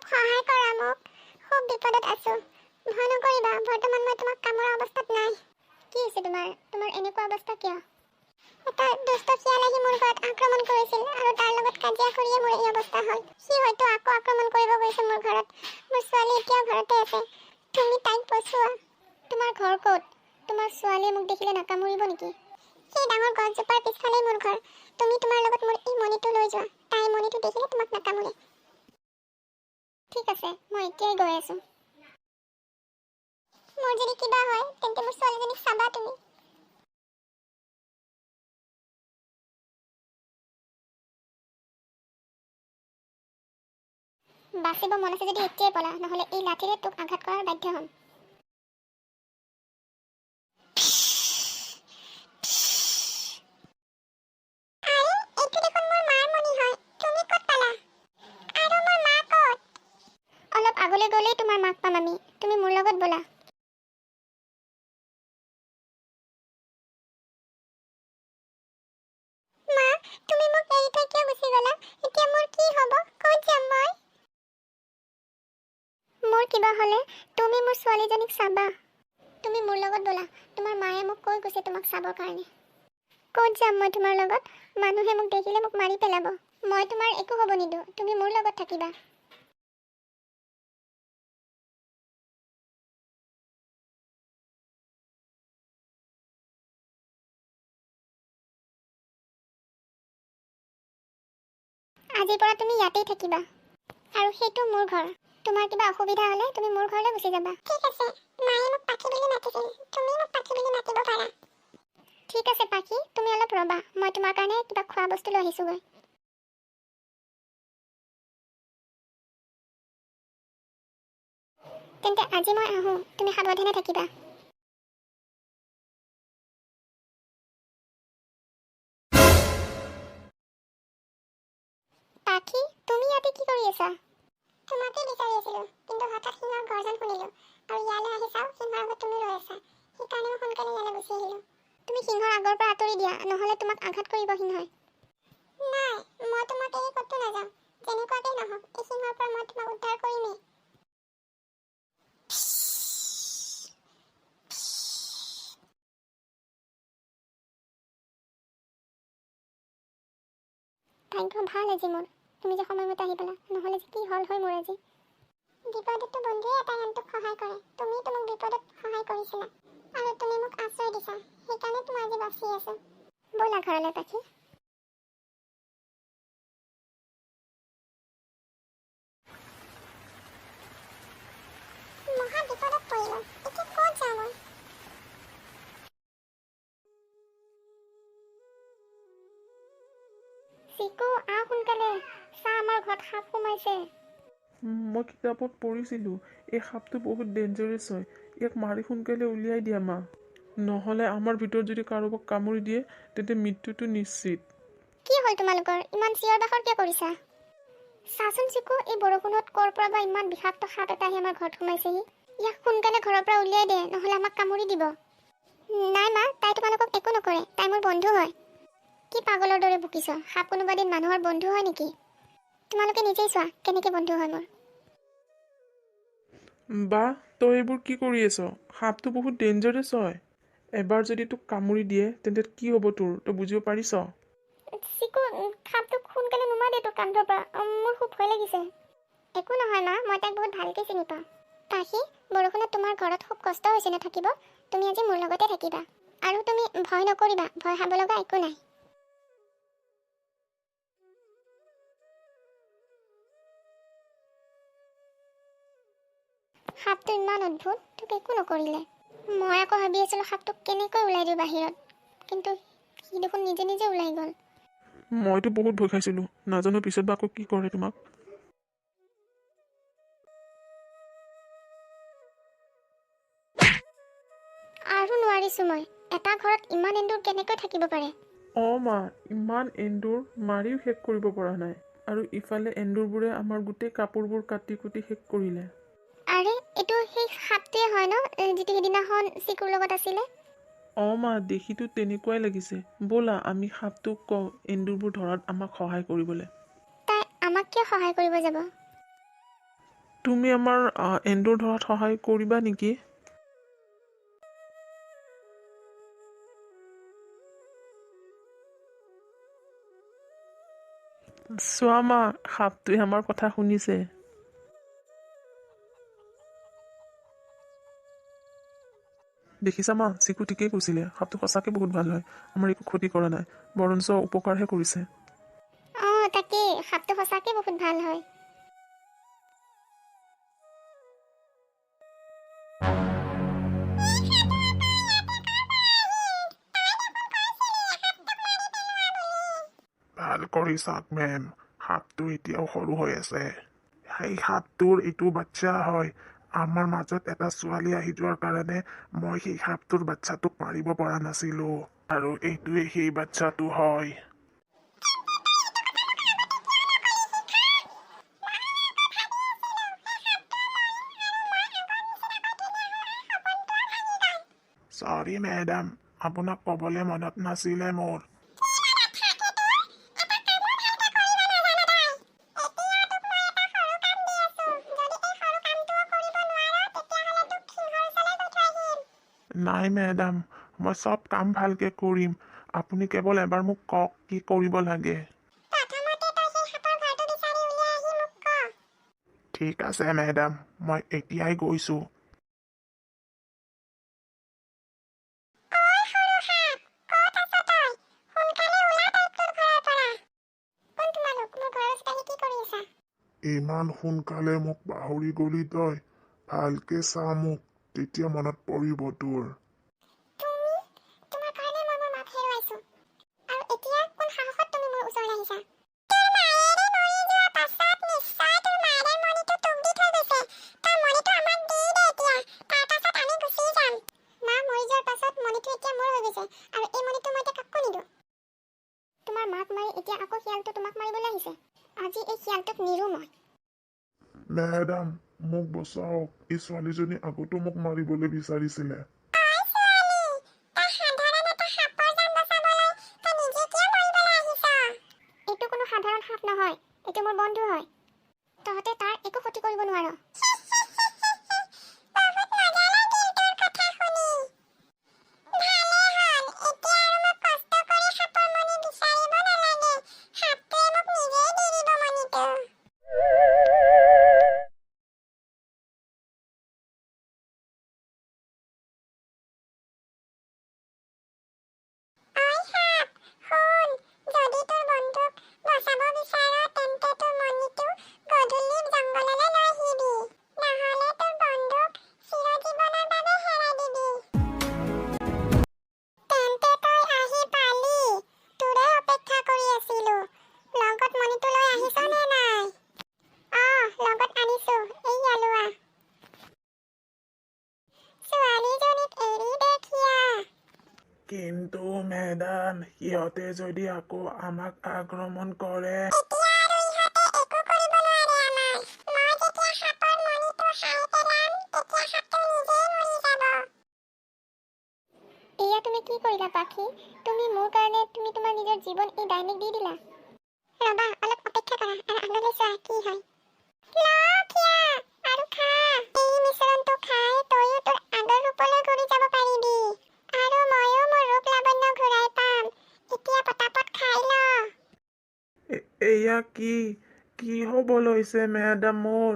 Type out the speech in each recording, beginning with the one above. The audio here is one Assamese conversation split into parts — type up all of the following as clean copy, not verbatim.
সহায় কৰা মোক। খুব বিপদত আছো। ভয় নকৰিবা, বৰ্তমান মই তোমাক কামোৰা অৱস্থাত নাই। কি হৈছে তোমাৰ এনেকুৱা অৱস্থা কিয়? এটা দুষ্ট শিয়াল আহি মোৰ ঘৰত আক্ৰমণ কৰিছিল আৰু তাৰ লগত কাজিয়া কৰিয়ে মোৰ এই অৱস্থা হ'ল। সি হয়তো আকৌ আক্ৰমণ কৰিব গৈছে মোৰ ঘৰত। মোৰ ছোৱালী এতিয়াও ঘৰতে আছে। তুমি তাইক বচোৱা। তোমাৰ ঘৰ ক'ত? তোমাৰ ছোৱালীয়ে মোক দেখিলে নাকামুৰিব নেকি? সেই ডাঙৰ গছজোপাৰ পিছফালেই মোৰ ঘৰ। তুমি তোমাৰ লগত মোৰ এই মণিটো লৈ যোৱা। তাই মণিটো দেখিলে তোমাক নাকামুৰে। ঠিক আছে, মই এতিয়াই গৈ আছো। মোৰ যদি কিবা হয় তেন্তে মোৰ ছোৱালীজনীক চাবা তুমি। বাচিব মন আছে যদি এতিয়াই পলা, নহ'লে এই লাঠিৰে তোক আঘাত কৰাৰ বাধ্য হ'ম। অলপ আগলৈ গ'লেই তোমাৰ মাক পাম আমি। তুমি মোৰ লগত ব'লা। মা, তুমি মোক এৰি থৈ কিয় গুচি গ'লা? এতিয়া মোৰ কি হ'ব? ক'ত যাম মই? মোৰ কিবা হ'লে তুমি মোৰ ছোৱালীজনীক চাবা। তুমি মোৰ লগত ব'লা। তোমাৰ মায়ে মোক কৈ গৈছে তোমাক চাবৰ কাৰণে। ক'ত যাম মই তোমাৰ লগত? মানুহে মোক দেখিলে মোক মাৰি পেলাব। মই তোমাৰ একো হ'ব নিদিওঁ। তুমি মোৰ লগত থাকিবা। আজিৰ পৰা তুমি ইয়াতেই থাকিবা। আৰু সেইটো মোৰ ঘৰ। তোমাৰ কিবা অসুবিধা হ'লে তুমি মোৰ ঘৰলৈ গুচি যাবা। ঠিক আছে। মায়ে মোক পাখি বুলি মাতিছিল। তুমি মোক পাখি বুলি মাতিব পাৰা। ঠিক আছে পাখি, তুমি অলপ ৰ'বা। মই তোমাৰ কাৰণে কিবা খোৱা বস্তু লৈ আহিছোঁগৈ। তেন্তে আজি মই আহোঁ। তুমি সাৱধানে থাকিবা। পাখি, তুমি ইয়াতে কি কৰি আছা? তোমাকে বিচাৰি আছিলো, কিন্তু হঠাৎ সিংহৰ গৰ্জন শুনিলো আৰু ইয়ালৈ আহি চাওঁ সিংহৰ আগত তুমি ৰৈ আছা। সেইকাৰণে মই সোনকালে ইয়ালৈ গুচি আহিলো। তুমি সিংহৰ আগৰ পৰা আঁতৰি দিয়া, নহ'লে তোমাক আঘাত কৰিব সিংহই। নাই, মই তোমাক এৰি ক'তো নাযাওঁ। যেনেকুৱাকেই নহওক, এই সিংহৰ পৰা মই তোমাক উদ্ধাৰ কৰিমেই। ভাগ্য ভাল আজি মোৰ। তুমি যে সময়মতে আহি পেলা, নহ'লে যে কি হ'ল হয় মোৰ আজি। বিপদতো বন্ধুৱে এটা আনটোক সহায় কৰে। তুমিতো মোক বিপদত সহায় কৰিছিলা আৰু তুমি মোক আশ্ৰয় দিছা। সেইকাৰণে মই আজি বাচি আছো। ব'লা ঘৰলৈ পাখি। মহা বিপদত পৰিলো। এতিয়া ক'ত যাওঁ মই? চিকু, আহ সোনকালে। চা, আমাৰ ঘৰত সাপ সোমাইছে। মই কিতাপত পঢ়িছিলোঁ এই সাপটো বহুত ডেঞ্জাৰাছ হয়। ইয়াক মাৰি সোনকালে উলিয়াই দিয়া মা, নহ'লে আমাৰ ভিতৰত যদি কাৰোবাক কামুৰি দিয়ে তেন্তে মৃত্যুটো নিশ্চিত। কি হ'ল তোমালোকৰ? ইমান চিঞৰ বাখৰ কিয় কৰিছা? চাচোন চিকু, এই বৰষুণত ক'ৰ পৰা বা ইমান বিষাক্ত সাপ এটা আহি আমাৰ ঘৰত সোমাইছেহি। ইয়াক সোনকালে ঘৰৰ পৰা উলিয়াই দে, নহ'লে আমাক কামুৰি দিব। নাই মা, তাই তোমালোকক একো নকৰে। তাই মোৰ বন্ধু হয়। কি পাগলৰ দৰে বকিছ? সাপ কোনোবা দিন মানুহৰ বন্ধু হয় নেকি? তোমালোকে নিজেই চোৱা কেনেকে বন্ধু হয় মোৰ। বা, তই এইবোৰ কি কৰি আছ? সাপটো বহুত ডেঞ্জাৰাছ হয়। এবাৰ যদি তোক কামুৰি দিয়ে তেন্তে কি হ'ব তোৰ, তই বুজিব পাৰিছ? চিকু, সাপটোক সোনকালে নুমা দে তোৰ কান্ধৰ পৰা। মোৰ খুব ভয় লাগিছে। একো নহয় মা, মই তাইক বহুত ভালকৈ চিনি পাওঁ। পাখি, বৰষুণত তোমাৰ ঘৰত খুব কষ্ট হৈছে ন থাকিব। তুমি আজি মোৰ লগতে থাকিবা। আৰু তুমি ভয় নকৰিবা, ভয় খাব লগা একো নাই। সাপটো ইমান অদ্ভুত, তোক একো নকৰিলে। মই আকৌ ভাবি আছিলোঁ সাপটোক কেনেকৈ ওলাই দিওঁ বাহিৰত, কিন্তু সি দেখোন নিজে নিজে ওলাই গ'ল। মইতো বহুত ভয় খাইছিলোঁ, নাজানো পিছত বা আকৌ কি কৰে তোমাক। আৰু নোৱাৰিছোঁ মই। এটা ঘৰত ইমান এন্দুৰ কেনেকৈ থাকিব পাৰে? মা, ইমান এন্দুৰ মাৰিও শেষ কৰিব পৰা নাই। আৰু ইফালে এন্দুৰবোৰে আমাৰ গোটেই কাপোৰবোৰ কাটি কুটি শেষ কৰিলে। আৰে, এইটো সেই সাপটোৱে হয় ন, যিটো সেইদিনাখন চিকুৰ লগত আছিলে? মা, দেখিতো তেনেকুৱাই লাগিছে। ব'লা আমি সাপটোক কওঁ এন্দুৰবোৰ ধৰাত আমাক সহায় কৰিবলৈ। তাই আমাক কিয় সহায় কৰিব যাব? তুমি আমাৰ এন্দুৰ ধৰাত সহায় কৰিবা নেকি? চোৱা মা, সাপটোৱে আমাৰ কথা শুনিছে। দেখিছা মা, চিকু ঠিকেই কৈছিলে, সাপটো সঁচাকৈ বহুত ভাল হয়। আমাৰ একো ক্ষতি কৰা নাই, বৰঞ্চ উপকাৰহে কৰিছে। তাকেই, সাপটো সঁচাকৈ বহুত ভাল হয়। ভাল কৰিছাক মেম, সাপটো এতিয়াও সৰু হৈ আছে। সেই সাপটোৰ এইটো বাচ্চা হয়। আমাৰ মাজত এটা ছোৱালী আহি যোৱাৰ কাৰণে মই সেই সাপটোৰ বাচ্চাটোক মাৰিব পৰা নাছিলো, আৰু এইটোৱে সেই বাচ্চাটো হয়। চৰি মেডাম, আপোনাক ক'বলৈ মনত নাছিলে মোৰ। নাই মেডাম, মই চব কাম ভালকে কৰিম। আপুনি কেৱল এবাৰ মোক কওক কি কৰিব লাগে। ঠিক আছে মেডাম, মই এতিয়াই গৈছোঁ। ইমান সোনকালে মোক পাহৰি গলি তই? ভালকে চা মোক, তেতিয়া মনত পৰিব তোৰ। মেডাম, মোক বচাওক। এই ছোৱালীজনী আগতো মোক মাৰিবলৈ বিচাৰিছিলে। এইটো কোনো সাধাৰণ সাপ নহয়, এইটো মোৰ বন্ধু হয়। তহঁতে তাৰ একো ক্ষতি কৰিব নোৱাৰ। কিন্তু মেডাম, সিহঁতে যদি আকৌ আমাক আক্ৰমণ কৰে? এয়া তুমি কি কৰিলা পাখি? তুমি মোৰ কাৰণে তুমি তোমাৰ নিজৰ জীৱন এই ডাইনিক দি দিলা। ৰবা, অলপ অপেক্ষা কৰা আৰু আগলৈ চোৱা কি হয়। আৰু খা। এই মিশ্ৰণটো খাই তইও তোৰ আগৰ ৰূপলৈ ঘূৰি যাব পাৰিবি। আৰু ময়ো মোৰ ৰূপ লাৱণ্য ঘূৰাই পাম। এতিয়া পটাপট খাই ল। এয়া কি হ'ব লৈছে মেডাম মোৰ?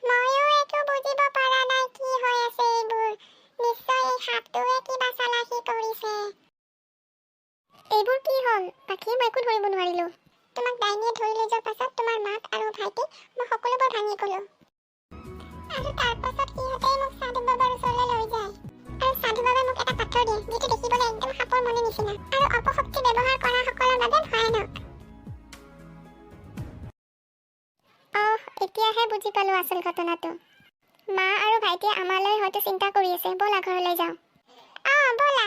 ময়ো একো বুজিব পৰা নাই কি হৈ আছে এইবোৰ। নিশ্চয় এই সাপটোৱে কিবা চালাকি কৰিছে। এইবোৰ কি হ'ল পাখি? মই একো ধৰিব নোৱাৰিলো। তোমাক ডাইনীয়ে ধৰি লৈ যোৱাৰ পাছত তোমাৰ মাক আৰু ভাইটিক মই সকলোবোৰ ভাঙি ক'লো। আৰু তাৰ পাছত সিহঁতে মোক সাধু বাবাৰ ওচৰলৈ লৈ যায়। আৰু সাধু বাবাই মোক এটা পাথৰ দিয়ে, যিটো দেখিবলৈ একদম সাপৰ মণি নিচিনা আৰু অপশক্তি ব্যৱহাৰ কৰা সকলৰ বাবে ভয়ানক। এতিয়াহে বুজি পালো আচল ঘটনাটো। মা আৰু ভাইটিয়ে আমালৈ হয়তো চিন্তা কৰি আছে। ব'লা ঘৰলৈ যাওঁ। ব'লা।